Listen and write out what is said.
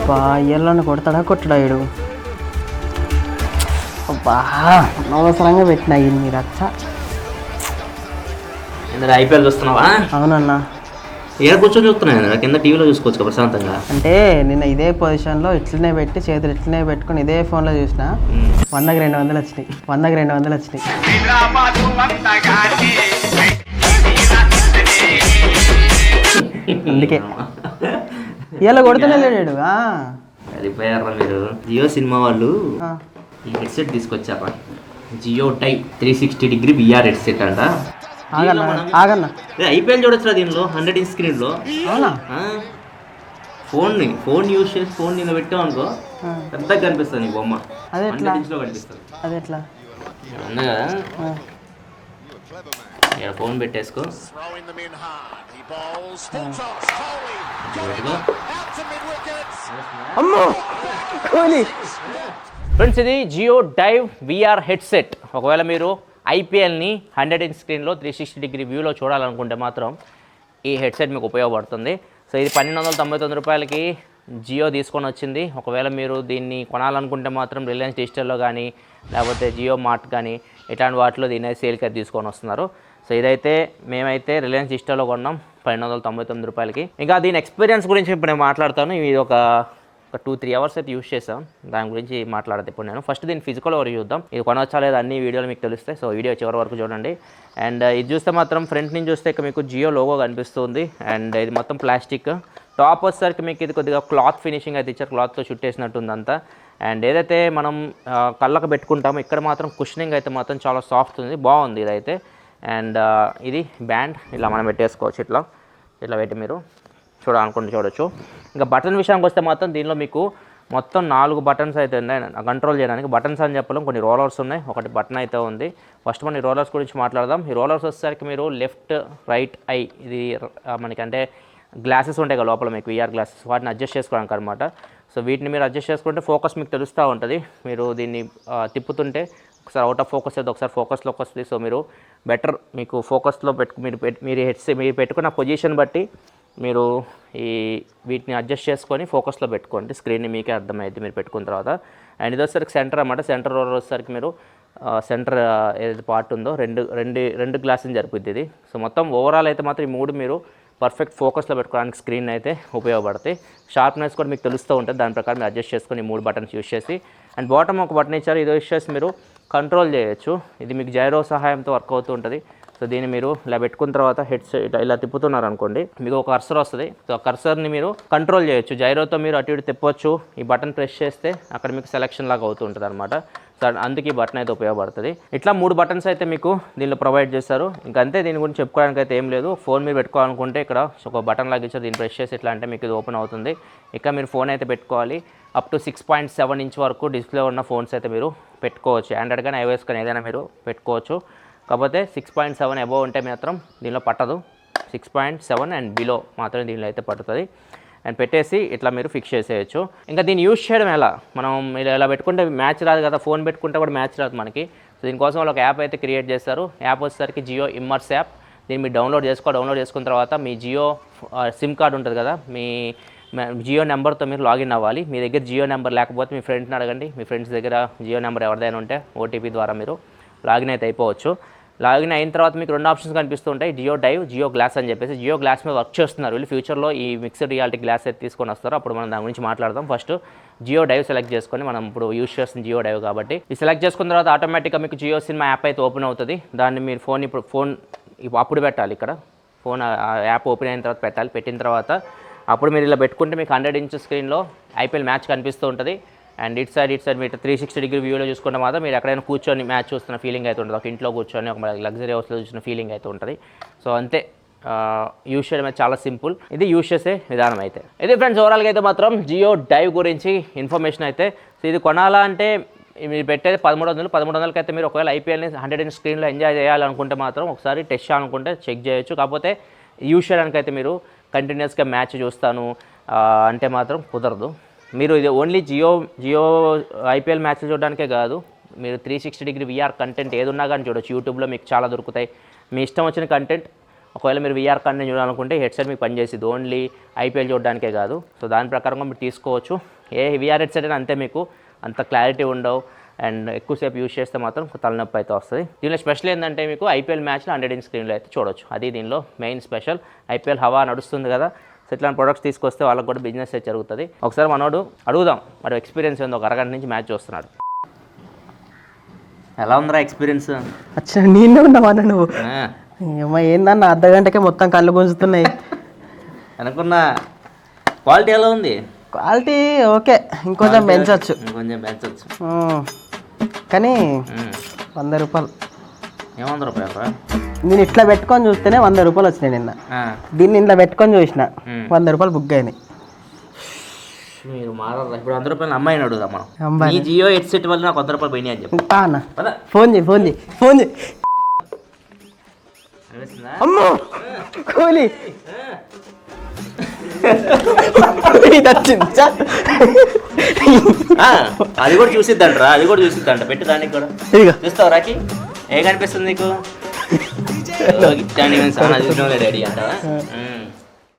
అబ్బా ఇయ్యాలని కొడతాడా కొట్టడా వీడు. అబ్బా అనవసరంగా పెట్టిన ఇది మీరు అచ్చ. ఐపీఎల్ చూస్తున్నావా? అవునన్నా. ఏడ కూర్చొని చూస్తున్నాయి కింద టీవీలో చూసుకోవచ్చు ప్రశాంతంగా. అంటే నిన్న ఇదే పొజిషన్లో ఇట్లనే పెట్టి చేతులు ఇట్లనే పెట్టుకుని ఇదే ఫోన్లో చూసిన 100కి 200 వచ్చినాయి. 100కి 200 వచ్చినాయి. అందుకే ఇలా కొడుతూనే లేడు. వెళ్ళిపోయారా మీరు? జియో సినిమా వాళ్ళు ఈ హెడ్సెట్ తీసుకొచ్చారా, జియో టై 360 డిగ్రీ విఆర్ హెడ్సెట్ అంట. ఆగన్నా ఐపీఎల్ చూడొచ్చురా దీనిలో 100 ఇంచ్ స్క్రీన్లో. అవునా? ఫోన్ యూజ్ చేసి ఫోన్ నిన్న పెట్టావు అనుకో పెద్దగా కనిపిస్తుంది నీ బొమ్మ. అదే ఎట్లా? కనిపిస్తుంది. అదే ఎట్లా ఉంది కదా, ఇక్కడ ఫోన్ పెట్టేసుకో. ఫ్రెండ్స్, ఇది జియో డైవ్ విఆర్ హెడ్సెట్. ఒకవేళ మీరు ఐపీఎల్ని 100 ఇంచ్ స్క్రీన్లో 360 డిగ్రీ వ్యూలో చూడాలనుకుంటే మాత్రం ఈ హెడ్సెట్ మీకు ఉపయోగపడుతుంది. సో ఇది 1299 రూపాయలకి జియో తీసుకొని వచ్చింది. ఒకవేళ మీరు దీన్ని కొనాలనుకుంటే మాత్రం రిలయన్స్ డిజిటల్లో కానీ లేకపోతే జియో మార్ట్ కానీ ఇట్లాంటి వాటిలో దీన్ని సేల్కి తీసుకొని వస్తున్నారు. సో ఇదైతే మేమైతే రిలయన్స్ డిజిటల్లో కొన్నాం 1299 రూపాయలకి. ఇంకా దీని ఎక్స్పీరియన్స్ గురించి ఇప్పుడు నేను మాట్లాడతాను. ఇది ఒక 2-3 అవర్స్ అయితే యూస్ చేసాం. దాని గురించి మాట్లాడదు ఇప్పుడు నేను. ఫస్ట్ దీని ఫిజికల్ ఓవర్ చూద్దాం. ఇది కొనవచ్చా లేదా అన్ని వీడియోలు మీకు తెలుస్తాయి. సో వీడియో చివరి వరకు చూడండి. అండ్ ఇది చూస్తే మాత్రం ఫ్రంట్ నుంచి చూస్తే ఇక మీకు జియో లోగో కనిపిస్తుంది. అండ్ ఇది మొత్తం ప్లాస్టిక్. టాప్ వచ్చేసరికి మీకు ఇది కొద్దిగా క్లాత్ ఫినిషింగ్ అయితే ఇచ్చారు, క్లాత్తో చుట్టేసినట్టుంది అంతా. అండ్ ఏదైతే మనం కళ్ళకు పెట్టుకుంటామో ఇక్కడ మాత్రం కుషనింగ్ అయితే మాత్రం చాలా సాఫ్ట్ ఉంది, బాగుంది ఇదైతే. అండ్ ఇది బ్యాండ్ ఇలా మనం పెట్టేసుకోవచ్చు. ఇట్లా పెట్టి మీరు చూడాలనుకుంటే చూడొచ్చు. ఇంకా బటన్ విషయానికి వస్తే మాత్రం దీనిలో మీకు మొత్తం 4 బటన్స్ అయితే ఉన్నాయి కంట్రోల్ చేయడానికి. బటన్స్ అని చెప్పలేం, కొన్ని రోలర్స్ ఉన్నాయి, ఒకటి బటన్ అయితే ఉంది. ఫస్ట్ మనం ఈ రోలర్స్ గురించి మాట్లాడదాం. ఈ రోలర్స్ వచ్చేసరికి మీరు లెఫ్ట్ రైట్ ఐ ఇది మనకంటే గ్లాసెస్ ఉంటాయి కదా లోపల మీకు విఆర్ గ్లాసెస్, వాటిని అడ్జస్ట్ చేసుకోవడానికి అనమాట. సో వీటిని మీరు అడ్జస్ట్ చేసుకుంటే ఫోకస్ మీకు తెలుస్తూ ఉంటుంది. మీరు దీన్ని తిప్పుతుంటే ఒకసారి అవుట్ ఆఫ్ ఫోకస్ అయితే ఒకసారి ఫోకస్లోకి వస్తుంది. సో మీరు బెటర్ మీకు ఫోకస్లో మీరు పెట్టుకున్న పొజిషన్ బట్టి మీరు వీటిని అడ్జస్ట్ చేసుకొని ఫోకస్లో పెట్టుకోండి. స్క్రీన్ని మీకే అర్థమైంది మీరు పెట్టుకున్న తర్వాత. అండ్ ఇది వచ్చేసరికి సెంటర్ అన్నమాట. సెంటర్ రోలర్ వచ్చేసరికి మీరు సెంటర్ ఏదైతే పార్ట్ ఉందో రెండు గ్లాసులు జరుపుద్ది ఇది. సో మొత్తం ఓవరాల్ అయితే మాత్రం ఈ 3 మీరు పర్ఫెక్ట్ ఫోకస్లో పెట్టుకోవడానికి స్క్రీన్ అయితే ఉపయోగపడతాయి. షార్ప్నెస్ కూడా మీకు తెలుస్తూ ఉంటుంది, దాని ప్రకారం మీరు అడ్జస్ట్ చేసుకొని 3 బటన్స్ యూస్ చేసి. అండ్ బాటమ్ ఒక బటన్ ఇచ్చారు, ఇది యూస్ చేసి మీరు కంట్రోల్ చేయొచ్చు. ఇది మీకు జైరో సహాయంతో వర్క్ అవుతూ ఉంటుంది. సో దీన్ని మీరు ఇలా పెట్టుకున్న తర్వాత హెడ్సెట్ ఇలా తిప్పుతున్నారు అనుకోండి, మీకు ఒక కర్సర్ వస్తుంది. సో ఆ కర్సర్ని మీరు కంట్రోల్ చేయొచ్చు, జైరోతో మీరు అటు ఇటు తిప్పొచ్చు. ఈ బటన్ ప్రెస్ చేస్తే అక్కడ మీకు సెలెక్షన్ లాగా అవుతూ ఉంటుంది అనమాట. సో అందుకే ఈ బటన్ అయితే ఉపయోగపడుతుంది. ఇట్లా 3 బటన్స్ అయితే మీకు దీనిలో ప్రొవైడ్ చేస్తారు. ఇంకా అంతే, దీని గురించి చెప్పుకోవడానికి అయితే ఏం లేదు. ఫోన్ మీరు పెట్టుకోవాలనుకుంటే ఇక్కడ ఒక బటన్ లాగా ఇచ్చారు, దీన్ని ప్రెస్ చేసి ఇట్లా అంటే మీకు ఇది ఓపెన్ అవుతుంది. ఇక మీరు ఫోన్ అయితే పెట్టుకోవాలి. అప్ టు 6.7 ఇంచ్ వరకు డిస్ప్లే ఉన్న ఫోన్స్ అయితే మీరు పెట్టుకోవచ్చు. ఆండ్రాయిడ్ కానీ ఐఓఎస్ కానీ ఏదైనా మీరు పెట్టుకోవచ్చు. కాకపోతే 6.7 అబోవ్ ఉంటే మాత్రం దీనిలో పట్టదు. 6.7 అండ్ బిలో మాత్రమే దీనిలో అయితే పడుతుంది. అండ్ పెట్టేసి ఇట్లా మీరు ఫిక్స్ చేసేయచ్చు. ఇంకా దీన్ని యూజ్ చేయడం ఎలా, మనం ఇలా పెట్టుకుంటే మ్యాచ్ రాదు కదా, ఫోన్ పెట్టుకుంటే కూడా మ్యాచ్ రాదు మనకి. సో దీనికోసం వాళ్ళు ఒక యాప్ అయితే క్రియేట్ చేస్తారు. యాప్ వచ్చేసరికి జియో ఇమ్మర్స్ యాప్. దీన్ని మీరు డౌన్లోడ్ చేసుకున్న తర్వాత మీ జియో సిమ్ కార్డు ఉంటుంది కదా, మీ జియో నెంబర్తో మీరు లాగిన్ అవ్వాలి. మీ దగ్గర జియో నెంబర్ లేకపోతే మీ ఫ్రెండ్ని అడగండి, మీ ఫ్రెండ్స్ దగ్గర జియో నెంబర్ ఎవరిదైనా ఉంటే ఓటీపీ ద్వారా మీరు లాగిన్ అయితే అయిపోవచ్చు. లాగిన్ అయిన తర్వాత మీకు 2 ఆప్షన్స్ కనిపిస్తూ ఉంటాయి, జియో డైవ్, జియో గ్లాస్ అని చెప్పేసి. జియో గ్లాస్ మీద వర్క్ చేస్తున్నారు వీళ్ళు. ఫ్యూచర్లో ఈ మిక్స్డ్ రియాలిటీ గ్లాస్ అయితే తీసుకొని వస్తారు, అప్పుడు మనం దాని గురించి మాట్లాడదాం. ఫస్ట్ జియో డైవ్ సెలెక్ట్ చేసుకొని, మనం ఇప్పుడు యూస్ చేస్తుంది జియో డైవ్ కాబట్టి, ఈ సెలెక్ట్ చేసుకున్న తర్వాత ఆటోమేటిక్గా మీకు జియో సినిమా యాప్ అయితే ఓపెన్ అవుతుంది. దాన్ని మీరు ఫోన్ అప్పుడు పెట్టాలి. ఇక్కడ ఫోన్ యాప్ ఓపెన్ అయిన తర్వాత పెట్టాలి. పెట్టిన తర్వాత అప్పుడు మీరు ఇలా పెట్టుకుంటే మీకు 100 ఇంచ్ స్క్రీన్లో ఐపీఎల్ మ్యాచ్ కనిపిస్తూ ఉంటుంది. అండ్ ఇట్ సైడ్ మీరు 360 డిగ్రీ వ్యూలో చూసుకుంటే మాత్రం మీరు ఎక్కడైనా కూర్చొని మ్యాచ్ చూస్తున్న ఫీలింగ్ అయితే ఉంటుంది. ఒక ఇంట్లో కూర్చొని ఒక లగ్జరీ హౌస్లో చూసిన ఫీలింగ్ అయితే ఉంటుంది. సో అంతే, యూస్ చేయడం అయితే చాలా సింపుల్. ఇది యూస్ చేసే విధానం అయితే ఇది ఫ్రెండ్స్. ఓవరాల్గా అయితే మాత్రం జియో డైవ్ గురించి ఇన్ఫర్మేషన్ అయితే. సో ఇది కొనాలా అంటే మీరు పెట్టేది 1300 అయితే మీరు ఒకవేళ ఐపీఎల్ని 100 ఇంచ్ స్క్రీన్లో ఎంజాయ్ చేయాలనుకుంటే మాత్రం ఒకసారి టెస్ట్ చేయాలనుకుంటే చెక్ చేయొచ్చు. కాకపోతే యూస్ చేయడానికి అయితే మీరు కంటిన్యూస్గా మ్యాచ్ చూస్తాను అంటే మాత్రం కుదరదు. మీరు ఇది ఓన్లీ జియో ఐపీఎల్ మ్యాచ్లు చూడడానికే కాదు, మీరు 360 డిగ్రీ విఆర్ కంటెంట్ ఏది ఉన్నా కానీ చూడొచ్చు. యూట్యూబ్లో మీకు చాలా దొరుకుతాయి. మీ ఇష్టం వచ్చిన కంటెంట్ ఒకవేళ మీరు విఆర్ కంటెంట్ చూడాలనుకుంటే హెడ్సెట్ మీకు పనిచేసేది ఓన్లీ ఐపీఎల్ చూడడానికే కాదు. సో దాని ప్రకారంగా మీరు తీసుకోవచ్చు. ఏ విఆర్ హెడ్సెట్ అయినా అంతే, మీకు అంత క్లారిటీ ఉండవు అండ్ ఎక్కువసేపు యూజ్ చేస్తే మాత్రం తలనొప్పి అయితే వస్తుంది. దీనిలో స్పెషల్ ఏంటంటే మీకు ఐపీఎల్ మ్యాచ్లో 100 ఇంచ్ స్క్రీన్లో అయితే చూడొచ్చు. అది దీనిలో మెయిన్ స్పెషల్. ఐపీఎల్ హవా నడుస్తుంది కదా, సో ఇట్లాంటి ప్రొడక్ట్స్ తీసుకొస్తే వాళ్ళకి కూడా బిజినెస్ అయితే జరుగుతుంది. ఒకసారి మనోడు అడుగుదాం, మరి ఎక్స్పీరియన్స్ ఏందో. ఒక అరగంట నుంచి మ్యాచ్ చూస్తున్నాడు. ఎలా ఉందిరా ఎక్స్పీరియన్స్? అచ్చా నేనే ఉన్నావా నువ్వు? ఏమో ఏందన్న అర్ధగంటకే మొత్తం కళ్ళు గుంజుతున్నాయి. అనుకున్నా. క్వాలిటీ ఎలా ఉంది? క్వాలిటీ ఓకే, ఇంకొంచెం పెంచవచ్చు. కానీ 100 రూపాయలు. ఏం 100 రూపాయలు? నేను ఇట్లా పెట్టుకొని చూస్తేనే 100 రూపాయలు వచ్చినాయి నిన్న. దీన్ని ఇట్లా పెట్టుకొని చూసిన 100 రూపాయలు బుక్ అయినాయి. మీరు మారరా ఇప్పుడు 100 రూపాయలు అమ్మాయిని అడుగుదాం మనం. ఈ జియో హెడ్సెట్ వల్ల నాకు 100 రూపాయలు పోయినాయి అని చెప్పి ఫోన్ చేయి. అమ్మో కూలి అది కూడా చూసిద్దంటరా, అది కూడా చూసిద్దంట. పెట్టు దానికి కూడా చూస్తావు రాకి. ఏ కనిపిస్తుంది నీకు? డాడీ అంటావా?